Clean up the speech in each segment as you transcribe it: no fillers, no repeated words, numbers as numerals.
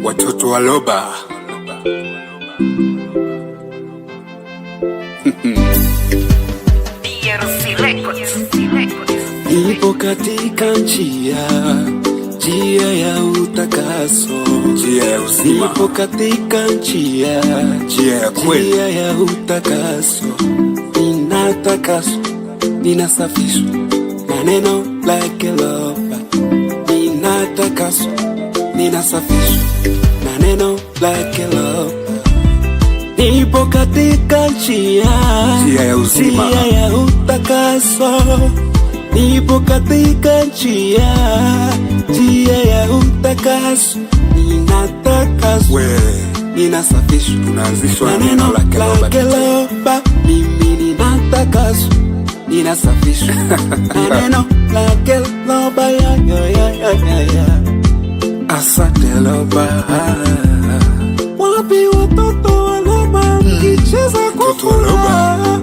Watoto wa Loba. Nipo katika njia ya utakaso, njia ya uzima. nipo katika njia ya kweli, njia ya utakaso. Ninatakaswa, ninasafishwa na neno lake Loba. Ninatakaswa, ninasafishwa na neno lake Loba. Nipo katika njia ya uzima, njia ya utakaso. Nipo katika njia ya utakaso. Ninatakaswa, ninasafishwa tunaanzishwa na neno lake Loba. Mimi ninatakaswa, ninasafishwa na neno lake Loba. Asante Loba. Wapi watoto wa Loba mkicheza kwa furaha?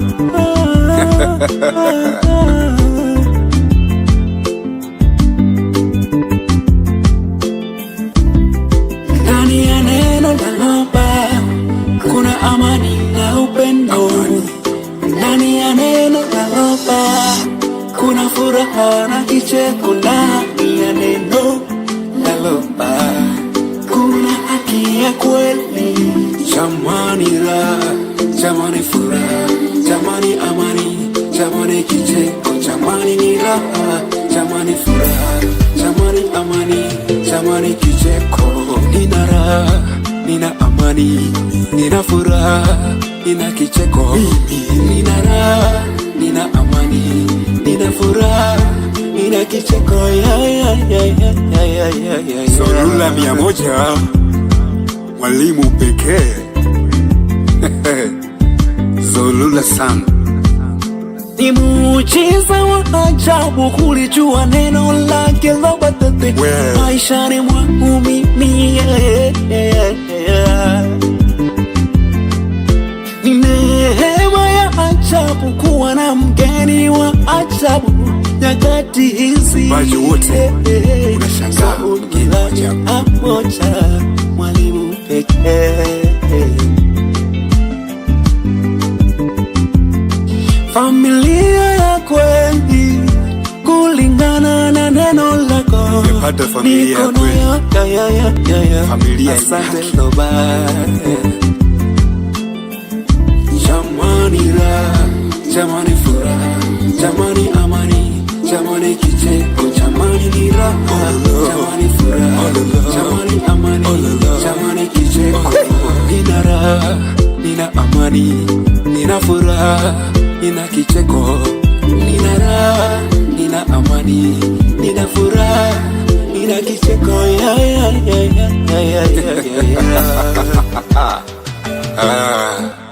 Ndani ya neno la Loba kuna amani na upendo. Ndani ya neno la Loba kuna furaha na kicheko. Ndani ya neno la Loba kuna haki ya kweli. Jamani raha, jamani furaha, jamani amani, jamani kicheko. Jamani ni raha, jamani furaha, jamani amani, jamani kicheko. Nina raha, nina amani, nina furaha, nina kicheko. Nina raha, nina amani, nina furaha, nina kicheko. Zolula 100 mwalimu pekee. Zolula sana. Ni muujiza wa ajabu kulijua neno lake Loba tete maishani mwangu mimi. Ni neema ya ajabu kuwa na mgeni wa ajabu nyakati hizi. Waje wote unashangaa moja mwalimu pekee. Familia ya kweli kulingana na neno lako. Nimepata familia ya kweli. Familia ya asante Loba. Jamani raha, jamani furaha, jamani amani, jamani kicheko. Jamani ni raha, jamani furaha, jamani amani, jamani kicheko. Nina raha, nina amani, nina furaha, nina kicheko. Nina raha, nina amani, nina furaha, nina kicheko. Ah.